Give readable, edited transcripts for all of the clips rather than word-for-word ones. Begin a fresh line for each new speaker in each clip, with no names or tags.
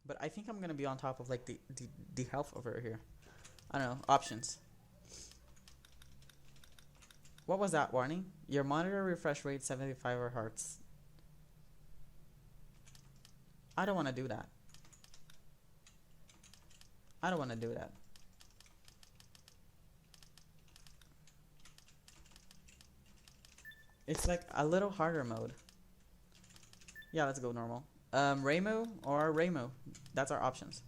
But I think I'm gonna be on top of like the health over here. I don't know. Options. What was that warning? Your monitor refresh rate 75 Hz. I don't want to do that. I don't want to do that. It's like a little harder mode. Yeah, let's go normal. Raymo or Raymo. That's our options.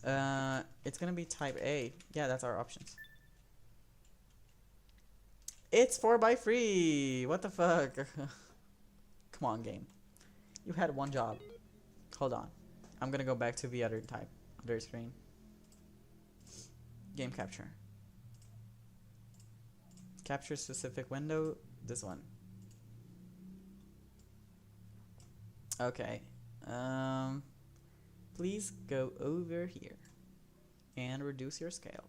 It's gonna be type A. Yeah, that's our options. It's 4x3. What the fuck? Come on, game. You had one job. Hold on. I'm gonna go back to the other type, other screen. Game capture. Capture specific window. This one. Okay. Please go over here and reduce your scale.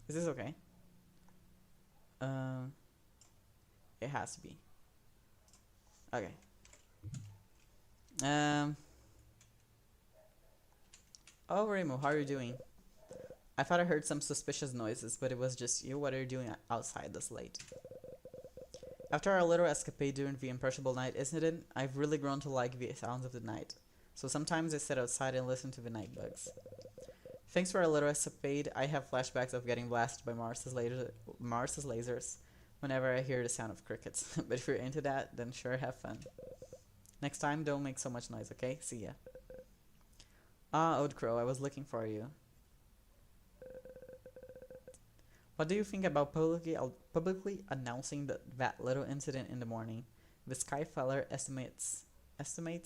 Is this okay? It has to be. Okay. Oh, Remo, how are you doing? I thought I heard some suspicious noises, but it was just you. What are you doing outside this late? After our little escapade during the imperishable night incident, I've really grown to like the sounds of the night. So sometimes I sit outside and listen to the night bugs. Thanks for our little escapade, I have flashbacks of getting blasted by Mars's lasers whenever I hear the sound of crickets. But if you're into that, then sure, have fun. Next time, don't make so much noise, okay? See ya. Ah, Old Crow, I was looking for you. What do you think about publicly announcing that little incident in the morning? The Skyfeller estimates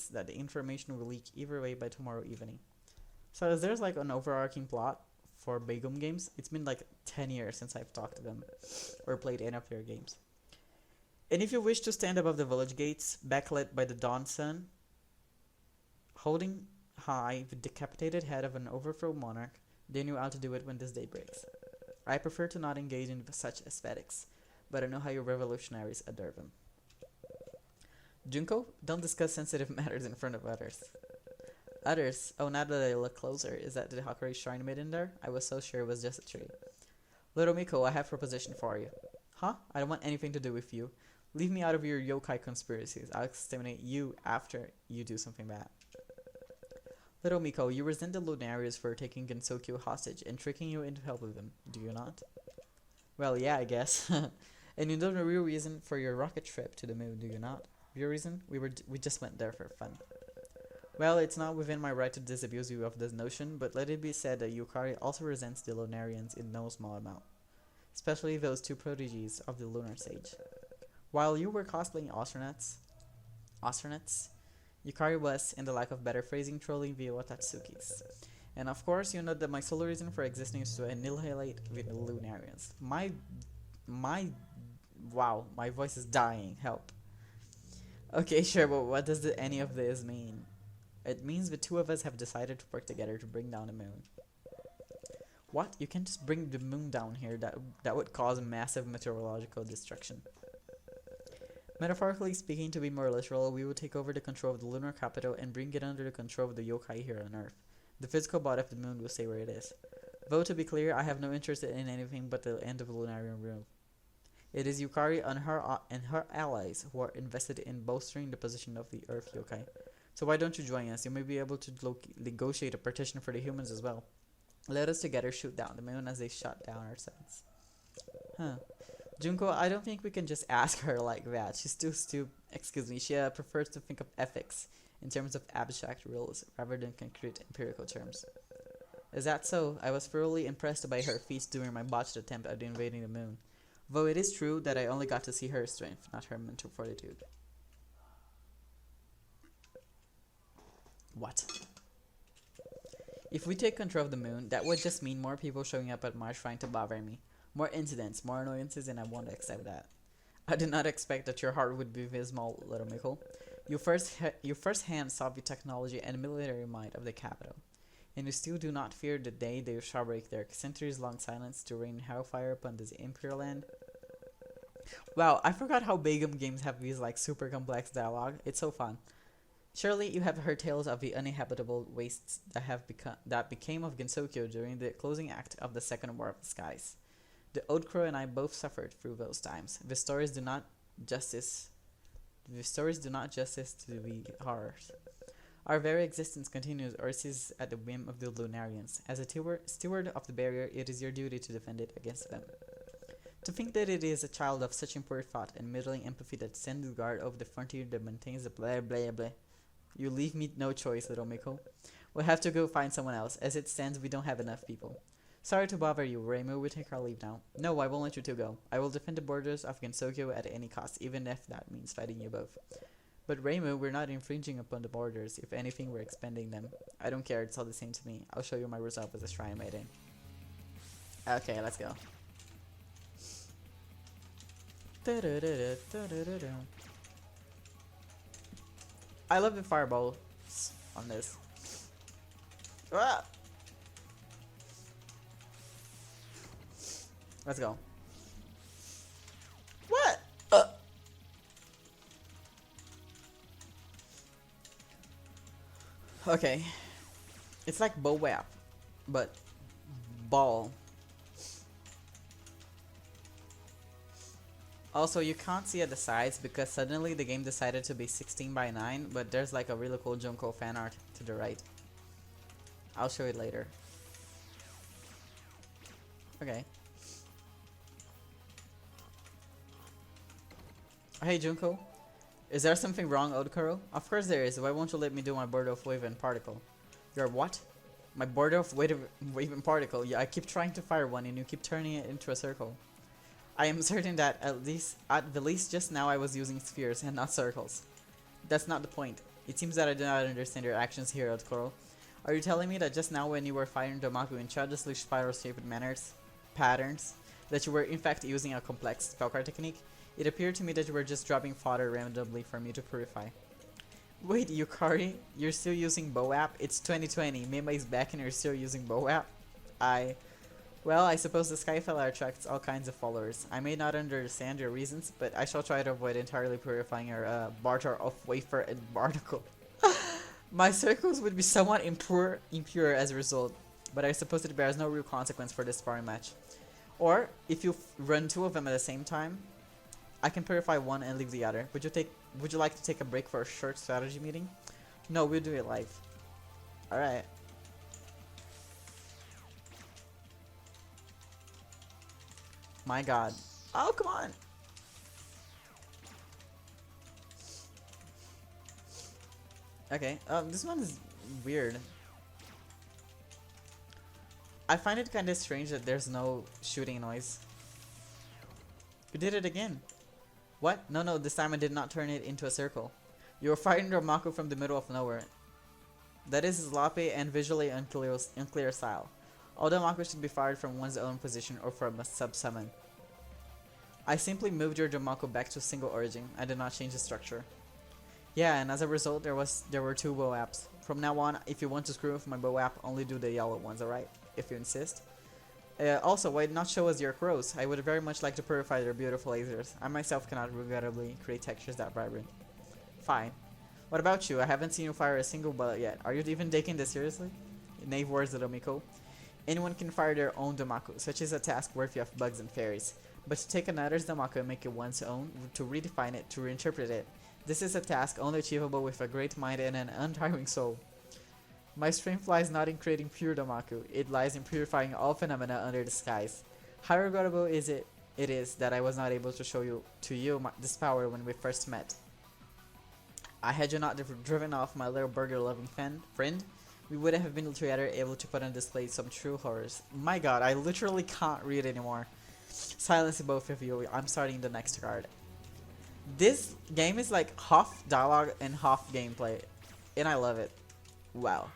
that the information will leak either way by tomorrow evening. So is there's like an overarching plot for Bagoum games? It's been like 10 years since I've talked to them or played any of their games. And if you wish to stand above the village gates, backlit by the dawn sun, holding high the decapitated head of an overthrown monarch, they knew how to do it when this day breaks. I prefer to not engage in such aesthetics, but I know how you revolutionaries adore them. Junko, don't discuss sensitive matters in front of others. Others? Oh, now that I look closer, is that the Hakari shrine made in there? I was so sure it was just a tree. Little Miko, I have a proposition for you. Huh? I don't want anything to do with you. Leave me out of your yokai conspiracies. I'll exterminate you after you do something bad. Little Miko, you resent the Lunarians for taking Gensokyo hostage and tricking you into helping them, do you not? Well, yeah, I guess. And you know the real reason for your rocket trip to the moon, do you not? Real reason? We just went there for fun. Well, it's not within my right to disabuse you of this notion, but let it be said that Yukari also resents the Lunarians in no small amount. Especially those two prodigies of the lunar sage. While you were cosplaying astronauts, Yukari was, in the lack of better phrasing, trolling the Watatsukis. And of course, you know that my sole reason for existing is to annihilate the Lunarians. Wow, my voice is dying, help. Okay, sure, but what does any of this mean? It means the two of us have decided to work together to bring down the moon. What? You can't just bring the moon down here, that would cause massive meteorological destruction. Metaphorically speaking, to be more literal, we will take over the control of the lunar capital and bring it under the control of the yokai here on Earth. The physical body of the moon will stay where it is. Though to be clear, I have no interest in anything but the end of Lunarian rule. It is Yukari and her allies who are invested in bolstering the position of the Earth yokai. So why don't you join us? You may be able to negotiate a partition for the humans as well. Let us together shoot down the moon as they shot down our suns. Huh. Junko, I don't think we can just ask her like that. She's too excuse me, she prefers to think of ethics in terms of abstract rules rather than concrete empirical terms. Is that so? I was thoroughly impressed by her feats during my botched attempt at invading the moon. Though it is true that I only got to see her strength, not her mental fortitude. What? If we take control of the moon, that would just mean more people showing up at Mars trying to bother me. More incidents, more annoyances, and I won't accept that. I did not expect that your heart would be this small, little Mikkel. You firsthand saw the technology and military might of the capital. And you still do not fear the day they shall break their centuries-long silence to rain hellfire upon this impure land? Wow, I forgot how Bagoum games have these like super complex dialogue. It's so fun. Surely you have heard tales of the uninhabitable wastes that became of Gensokyo during the closing act of the Second War of the Skies. The Old Crow and I both suffered through those times. Justice the stories do not justice to the horrors. Our very existence continues or ceases at the whim of the Lunarians. As a steward of the barrier, it is your duty to defend it against them. To think that it is a child of such impure thought and middling empathy that stands guard over the frontier that maintains the blah blah blah. You leave me no choice, little Miko. We'll have to go find someone else. As it stands, we don't have enough people. Sorry to bother you, Reimu. We take our leave now. No, I won't let you two go. I will defend the borders of Gensokyo at any cost, even if that means fighting you both. But Reimu, we're not infringing upon the borders. If anything, we're expanding them. I don't care. It's all the same to me. I'll show you my resolve as a shrine maiden. Okay, let's go. I love the fireballs on this. Ah! Let's go. What? Okay. It's like BoWaP, but ball. Also, you can't see at the sides because suddenly the game decided to be 16:9, but there's like a really cool Junko fan art to the right. I'll show it later. Okay. Hey Junko, is there something wrong, Odokuro? Of course there is. Why won't you let me do my border of wave and particle? Your what? My border of wave and particle. Yeah, I keep trying to fire one and you keep turning it into a circle. I am certain that at the least just now I was using spheres and not circles. That's not the point. It seems that I do not understand your actions here, Odokuro. Are you telling me that just now when you were firing Domaku in childishly spiral-shaped patterns, that you were in fact using a complex spellcard technique? It appeared to me that you were just dropping fodder randomly for me to purify. Wait, Yukari, you're still using BoWaP? It's 2020, Mima is back and you're still using BoWaP? Well, I suppose the Skyfeller attracts all kinds of followers. I may not understand your reasons, but I shall try to avoid entirely purifying your barter of wafer and barnacle. My circles would be somewhat impure as a result, but I suppose it bears no real consequence for this sparring match. Or, if you run two of them at the same time, I can purify one and leave the other. Would you like to take a break for a short strategy meeting? No, we'll do it live. Alright. My god. Oh, come on! Okay, this one is weird. I find it kinda strange that there's no shooting noise. You did it again. What? No, this time I did not turn it into a circle. You were firing Ramako from the middle of nowhere. That is sloppy and visually unclear style. All Domako should be fired from one's own position or from a sub-summon. I simply moved your Domako back to single origin. I did not change the structure. Yeah, and as a result there were two BoWaPs. From now on, if you want to screw with my BoWaP, only do the yellow ones, alright? If you insist. Also, why not show us your crows? I would very much like to purify their beautiful lasers. I myself cannot regrettably create textures that vibrant. Fine. What about you? I haven't seen you fire a single bullet yet. Are you even taking this seriously? Naive words, little Miko. Anyone can fire their own Domako, such as a task worthy of bugs and fairies. But to take another's Domako and make it one's own, to redefine it, to reinterpret it, this is a task only achievable with a great mind and an untiring soul. My strength lies not in creating pure Domako, it lies in purifying all phenomena under the skies. How regrettable it is that I was not able to show you this power when we first met. Had you not driven off my little burger-loving friend, we would have been together able to put on display some true horrors. My god, I literally can't read anymore. Silence both of you, I'm starting the next card. This game is like half dialogue and half gameplay, and I love it. Wow.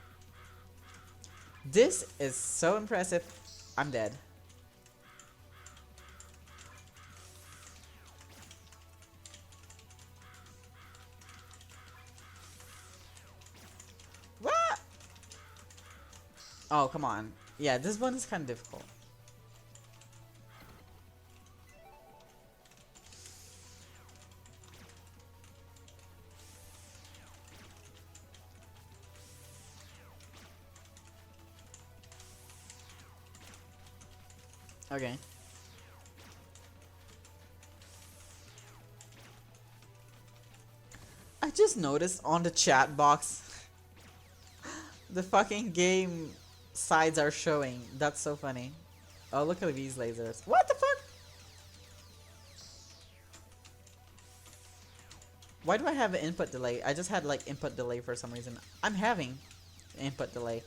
This is so impressive. I'm dead. What? Oh, come on. Yeah, this one is kind of difficult. Okay. I just noticed on the chat box the fucking game sides are showing. That's so funny. Oh, look at these lasers. What the fuck? Why do I have an input delay? I just had like input delay for some reason. I'm having input delay.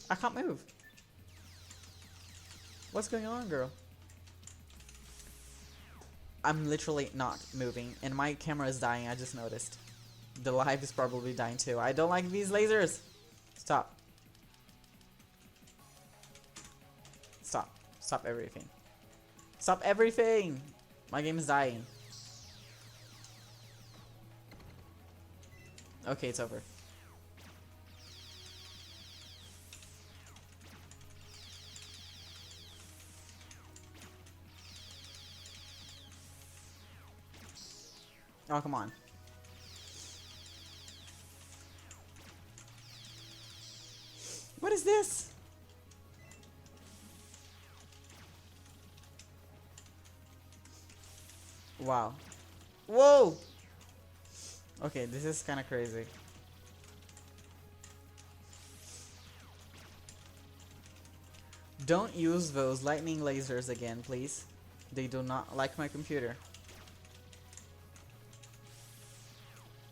I can't move. What's going on, girl? I'm literally not moving and my camera is dying. I just noticed. The live is probably dying too. I don't like these lasers. Stop. Stop. Stop everything. Stop everything! My game is dying. Okay, it's over. Oh, come on. What is this? Wow. Whoa! Okay, this is kind of crazy. Don't use those lightning lasers again, please. They do not like my computer.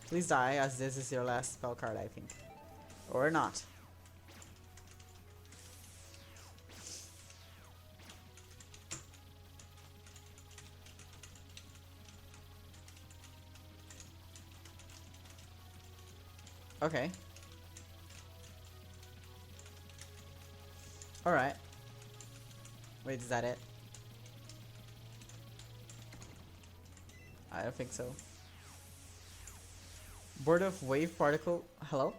Please die, as this is your last spell card, I think. Or not. Okay. Alright. Wait, is that it? I don't think so. Board of wave particle. Hello?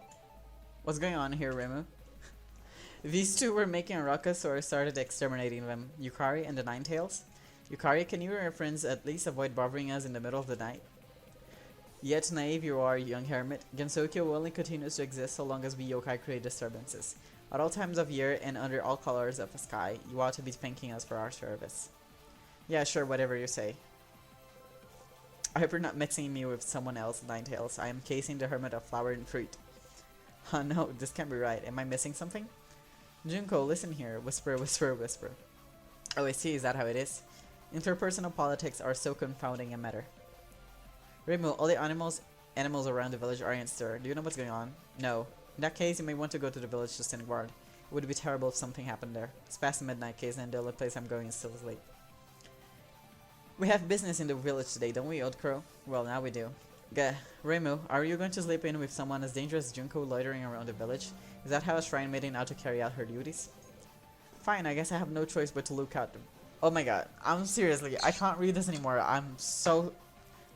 What's going on here, Remu? These two were making a ruckus, so I started exterminating them. Yukari and the Ninetales? Yukari, can you and your friends at least avoid bothering us in the middle of the night? Yet naive you are, young hermit. Gensokyo will only continues to exist so long as we yokai create disturbances. At all times of year and under all colors of the sky, you ought to be thanking us for our service. Yeah, sure, whatever you say. I hope you're not mixing me with someone else, Ninetales. I am casing the hermit of flower and fruit. Oh no, this can't be right. Am I missing something? Junko, listen here. Whisper, whisper, whisper. Oh, I see. Is that how it is? Interpersonal politics are so confounding a matter. Remu, all the animals around the village are in stir. Do you know what's going on? No. In that case, you may want to go to the village to stand guard. It would be terrible if something happened there. It's past the midnight case and the only place I'm going is still late. We have business in the village today, don't we, Old Crow? Well, now we do. Remu, are you going to sleep in with someone as dangerous as Junko loitering around the village? Is that how a shrine maiden ought to carry out her duties? Fine, I guess I have no choice but to look out. Oh my god, I'm seriously, I can't read this anymore.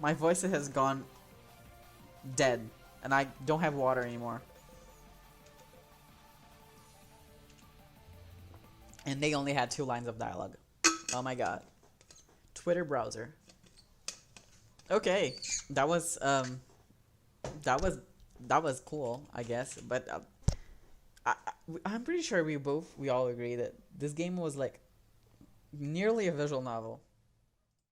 My voice has gone dead, and I don't have water anymore. And they only had 2 lines of dialogue. Oh my god. Twitter browser. Okay, that was cool, I guess. But I'm pretty sure we all agree that this game was like nearly a visual novel.